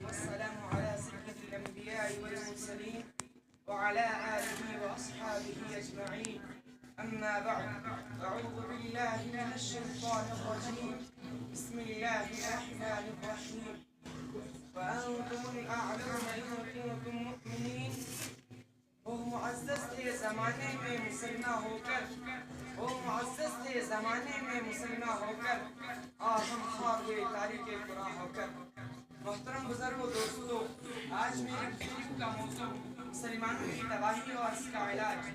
والسلام على سيد الأنبياء والمرسلين وعلى آله وأصحابه أجمعين. أما بعد، أعوذ بالله من الشيطان الرجيم. بسم الله الرحمن الرحيم. وأنتم الأعلون إن كنتم مؤمنين. وہ معزز تھے زمانے میں مسلمان ہو کر، وہ معزز تھے زمانے میں مسلمان ہو کر، اور ہم خوار ہوئے تاریخ قرآن ہو کر. محترم بزرگوں دوستو، آج میرے گفتگو کا موضوع مسلمانوں کی تباہی اور اس کا علاج.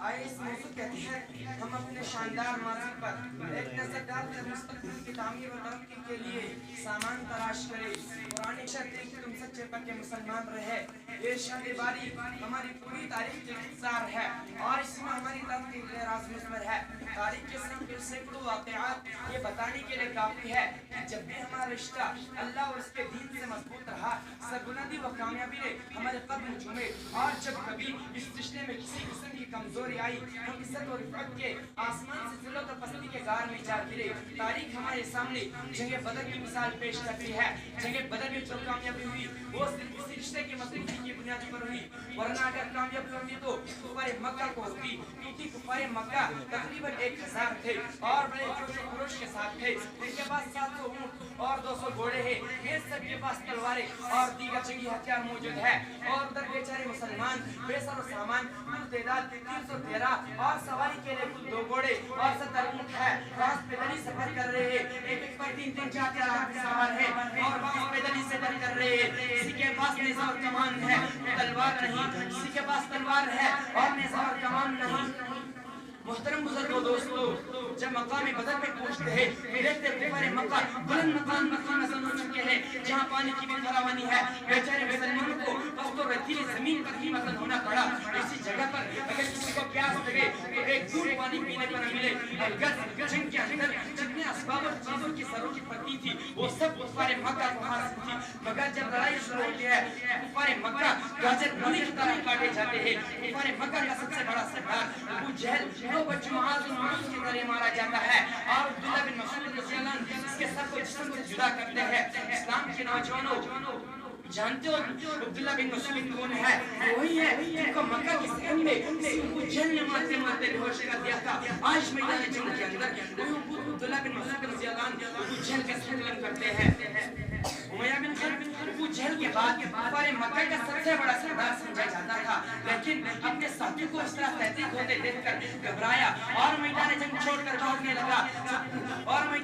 آئے اس موضوع کے تحت ہم اپنے شاندار ماضی پر ایک نظر ڈال کر مستقبل کی تعمیر و ترقی کے لیے سامان تلاش کریں. قرآن شرط ہے کہ تم سچے پکے مسلمان رہے. یہ شرط باری ہماری پوری تاریخ کی انتظار ہے اور اس میں ہماری ترقی کے راز مضمر ہے. تاریخ کے سینکڑوں واقعات یہ بتانے کے لیے کافی ہے کہ جب بھی ہمارا رشتہ اللہ اور اس کے دین سے مضبوط رہا، سربلندی و کامیابی نے ہمارے قدم چومے، اور جب کبھی اس رشتے میں کسی قسم کی کمزوری آئی، ہم عزت و رفعت کے آسمان سے ذلت و پستی کے غار میں جا گرے. تاریخ ہمارے سامنے جنگ بدر کی مثال پیش کرتی ہے. جنگ بدر میں جو کامیابی ہوئی وہ صرف کسی رشتے کے مضبوطی کی بنیاد پر ہوئی، ورنہ اگر کامیابی ہوتی تو کفار مکہ کو ہوتی، کیونکہ کفار مکہ تقریباً 1000 تھے اور بڑے جوش و خروش کے ساتھ تھے. ان کے پاس 700 اونٹ اور 200 گھوڑے ہیں. یہ سب کے پاس تلواریں اور دیگر جنگی ہتھیار موجود ہے، اور ادھر بیچارے مسلمان بے سر و سامان، کل تعداد 313 اور سواری کے لیے کل 2 گھوڑے اور 70 اونٹ ہے. راست پیدلی سفر کر رہے ہیں، ایک پر 3 4 آدمی سوار ہے اور باقی پیدلی سفر کر رہے ہیں. کسی کے پاس نیزہ اور کمان ہے، تلوار نہیں. کسی کے پاس تلوار ہے اور نیزہ اور کمان نہیں. محترم بزرگوں دوستو، جب مقام بدر پہ پہنچتے ہیں دیکھتے کفار مکہ بلند مقام مثلا ہو چکے ہیں جہاں پانی کی بھی فراوانی ہے. بیچارے مسلمانوں کو وقت و ریتیلی زمین پر ہی مثلا ہونا پڑا. اسی جگہ پر اگر کسی کو پیاس لگے تو ایک بوند پانی پینے کو نہ ملے. جنگ کے اندر جتنے اسباب اور چیزوں کی ضرورت پڑتی تھی وہ سب کفار مکہ کو حاصل تھی. مگر جب لڑائی شروع ہوتی ہے کفار مکہ گاجر گولی کی طرح کاٹے جاتے ہیں. کفار مکہ کا سب سے بڑا سردار ابو جہل بچوں معاذ کی طرح مارا جاتا ہے، اور عبداللہ بن مسعود رضی اللہ عنہ اس کے سر کو جسم سے جدا کرتے ہیں. اسلام کے نوجوانوں جانتے ہو عبداللہ بن مسعود کون ہے؟ وہی ہے جن کو مکہ کی سیاحت میں کسی ابو جہل نے مارتے مارتے بے ہوش کر دیا تھا. آج میدان جنگ کے اندر وہی عبداللہ بن مسعود رضی اللہ عنہ ابو جہل کا سر بلند کرتے ہیں. امیہ بن خلف ابو جہل کے بعد کفار مکہ کا سب سے بڑا سردار سمجھا جاتا تھا، لیکن اپنے ساتھیوں کو اس طرح تحقیق ہوتے دیکھ کر گھبرایا اور میدان جنگ چھوڑ کر بھاگنے لگا. حضرت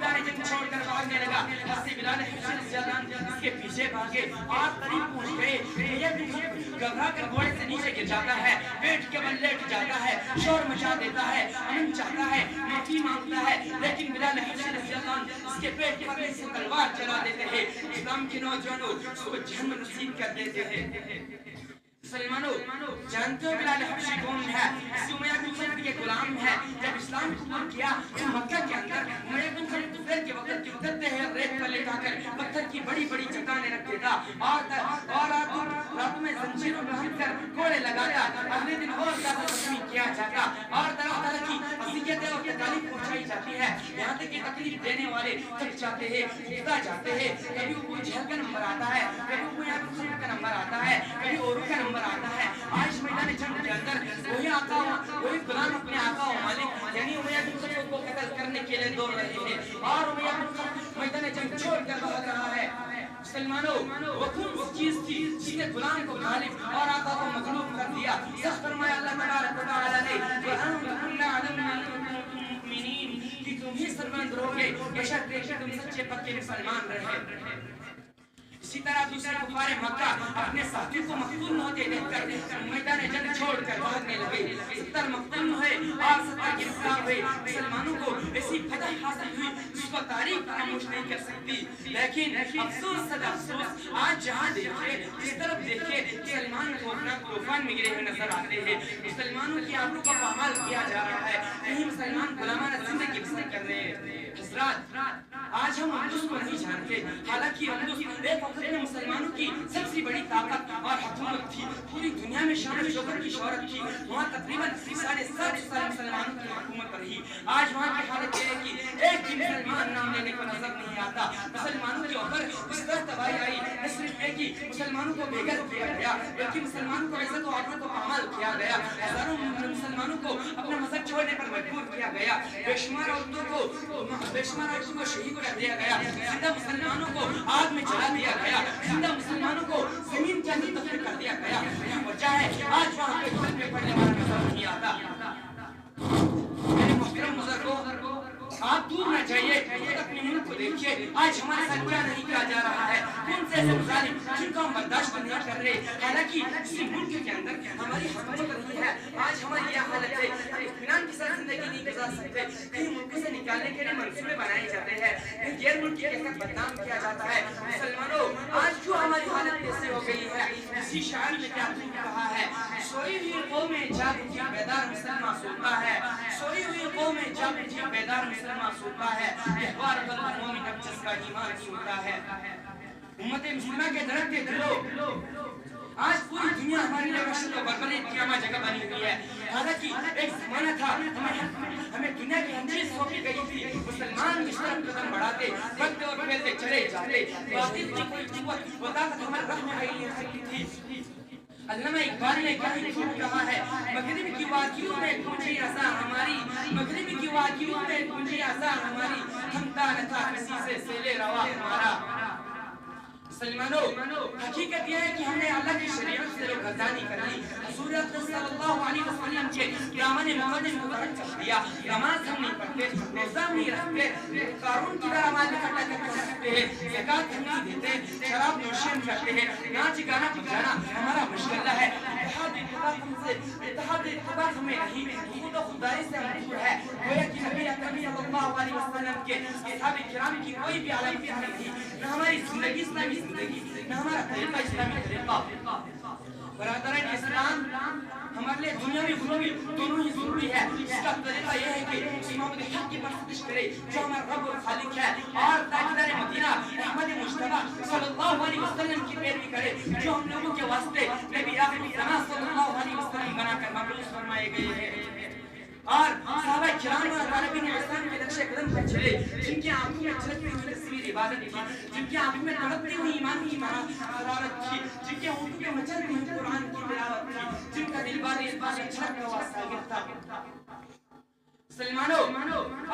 بلال حبشی رضی اللہ عنہ اس کے پیچھے بھاگے اور قریب پہنچ گئے. گھبرا کر گھوڑے سے نیچے گر جاتا ہے، پیٹ کے بل لیٹ جاتا ہے، شور مچا دیتا ہے، امن چاہتا ہے، معافی مانگتا ہے، لیکن بلال حبشی رضی اللہ عنہ اس کے پیٹ کے پتلے سے تلوار چلا دیتے ہیں. اسلام کے نوجوانوں اس کو جہنم نصیب کر دیتے ہیں. مسلمانوں جانتے ہو بلال حبشی کون ہے؟ امیہ بن خلف کے غلام ہے. جب اسلام قبول کیا تو مکہ کے اندر امیہ بن خلف دوپہر کے وقت اترتے ہیں ریت پر لٹا کر پتھر کی بڑی بڑی چٹانیں رکھ دیتا اور راتوں میں زنجیروں میں باندھ کر کوڑے لگاتا. اگلے دن اور زیادہ زخمی کیا جاتا اور طرح طرح کی اذیتیں اور تکالیف پہنچائی جاتی ہے، یہاں تک کہ تکلیف دینے والے تھک جاتے ہیں، اکتا جاتے ہیں. کبھی ابو جہل کا نمبر آتا ہے، کبھی امیہ بن خلف کا نمبر آتا ہے، کبھی اوروں کا نمبر آتا ہے. آج میدان جنگ کے اندر وہی آقا وہی غلام اپنے آقا و مالک یعنی امیہ بن خلف کو قتل کرنے کے لیے دوڑ رہے ہیں اور امیہ بن خلف میدان جنگ چھوڑ کر بھاگ رہا ہے. مسلمانوں وہ کون سی چیز تھی جس نے غلام کو غالب اور آقا کو مغلوب کر دیا؟ سخت فرمایا اللہ تبارک و تعالی نے کہ تم ہی سربلند رہوگے بشرط کہ تم سچے پکے مسلمان رہے. اسی طرح دوسرے کفار مکہ اپنے ساتھیوں کو مقتول ہوتے دیکھ کر میدان جنگ چھوڑ کر بھاگنے لگے. 70 مقتول ہوئے اور 70 گرفتار ہوئے. مسلمانوں کو ایسی فتح حاصل ہوئی جس کو تاریخ فراموش نہیں کر سکتی. لیکن افسوس صد افسوس آج جہاں دیکھے جس طرف دیکھے مسلمان کو اپنا طوفان میں گرے ہوئے نظر آتے ہیں. مسلمانوں کی آبرو کا پامال کیا جا رہا ہے، کہیں مسلمان غلامانہ زندگی بسر کر رہے ہیں. حضرات آج ہم اندلس کو نہیں جانتے، حالانکہ اندلس ایک وقت میں مسلمانوں کی سب سے بڑی طاقت اور حکومت تھی. پوری دنیا میں شان و شوکت کی شہرت تھی. وہاں تقریباً 750 سال مسلمانوں کی حکومت رہی. آج وہاں کی حالت یہ ہے کہ ایک بھی مسلمان نام لینے کو نظر نہیں آتا. مسلمانوں کے اوپر اس طرح تباہی آئی، نہ صرف ایک کہ مسلمانوں کو بے گھر کیا گیا، بلکہ مسلمانوں کو عزت و آبرو کو پامال کیا گیا، ہزاروں مسلمانوں کو اپنا مذہب چھوڑنے پر مجبور کیا گیا، بے شمار عورتوں کو شہید کر دیا گیا، زندہ مسلمانوں کو آگ میں جلا دیا گیا، زندہ مسلمانوں کو زمین کے اندر دفن کر دیا گیا. یہ وجہ ہے آج وہاں پہ خود پہ پڑھنے والا نظر نہیں آتا. میرے محترم بزرگوں، آپ دور نہ جائیے، خود اپنی ملک کو دیکھیے. آج ہمارے ساتھ کیا نہیں کیا جا رہا ہے، کون سے ایسے مظالم جن کو ہم برداشت نہیں کر رہے. حالانکہ اسی ملک کے اندر ہماری حکومت رہی ہے. آج ہماری یہ حالت ہے، ہم اطمینان کے ساتھ زندگی نہیں گزار سکتے. کہیں ملک سے نکالنے کے لیے منصوبے بنائے جاتے ہیں، کہیں غیر ملکی کے ساتھ بدنام کیا جاتا ہے. مسلمانوں، آج کیوں ہماری حالت ایسی ہو گئی ہے؟ اسی شاعر نے کیا کہا ہے، سوئی ہوئی قومیں جاگتی بیدار مسلمان سوتا ہے، سوئی ہوئی قومیں جاگتی بیدار مسلمان سوتا ہے، احوار قلب مومن اب جس کا ایمان سوتا ہے. امت مسلمہ کے درخت دلو، آج پوری دنیا ہمارے لیے وحشت و بربریت کی ہماری جگہ بنی ہوئی ہے. حالانکہ ایک زمانہ تھا ہمیں دنیا کی ہر چیز سونپی گئی تھی، مسلمان جس طرف قدم بڑھاتے بڑھتے اور پھیلتے چلے جاتے، باطل کی کوئی قوت و طاقت ہمارے راہ میں نہیں آ سکتی تھی. علامہ اقبال نے کیا ہی خوب کہا ہے، مغرب کی وادیوں میں گونجی اذاں ہماری، مغرب کی وادیوں میں گونجی اذاں ہماری، تھمتا نہ تھا کسی سے سیل روا ہمارا. مسلمانوں، حقیقت یہ ہے کہ ہم نے اللہ کی شریعت سے غداری کر لی. حضور اکرم صلی اللہ علیہ وسلم کے دامن مقدس کو ترک کر دیا. نماز ہم نہیں پڑھتے، روزہ نہیں رکھتے، قارون کی طرح مال اکٹھا کر کے رکھتے ہیں، زکات ہم نہیں دیتے، شراب نوشی ہم کرتے ہیں، ناچ گانا بجانا ہمارا مشغلہ ہے. اتحاد اتفاق ہمیں نہیں، خود و خودداری سے ہم دور ہے. گویا کہ نبی اکرم صلی اللہ علیہ وسلم کے اصحاب کرام کی کوئی بھی علامت نہیں تھی، نہ ہماری زندگی اسلامی زندگی، نہ ہمارا طریقہ اسلامی طریقہ. برادران اسلام، ہمارے لیے دنیاوی غلومی دونوں ہی ضروری ہے. اس کا طریقہ یہ ہے کہ امام الحق کی پرستش کرے جو ہمارا رب اور خالق ہے، اور تاجدار مدینہ احمد مجتبیٰ صلی اللہ علیہ وسلم کی پیروی کرے جو ہم لوگوں کے واسطے نبی آخر الزمان صلی اللہ علیہ وسلم بنا کر مبعوث فرمائے گئے ہیں. اور صحابہ کرام اور طالبین اسلام کے نقش قدم پر چلے، جن کی آنکھوں میں جھلکتی ہوئی تصویر عبادت تھی، جن کی آنکھوں میں تڑپتی ہوئی ایمان کی حرارت تھی، جن کے ہونٹوں پہ مچلتی ہوئی قرآن کی تلاوت تھی، جن کا دل بارے اس بات سے چھلکتا ہوا ساغر تھا. مسلمانوں،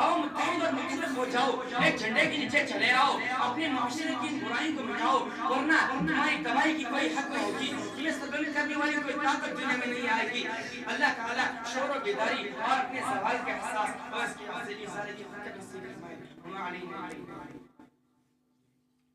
آؤ متحد اور متفق ہو جاؤ، ایک جھنڈے کے نیچے چلے آؤ، اپنے معاشرے کی برائیوں کو مٹاؤ، ورنہ تمہاری تباہی کی کوئی حد نہ ہوگی، تمہیں سرگرم کرنے والی کوئی طاقت دنیا میں نہیں آئے گی. اللہ تعالیٰ شعور و بیداری اور اپنے سوال کے احساس اور اس کی حاصلی سارے کی فکر نصیب فرمائے.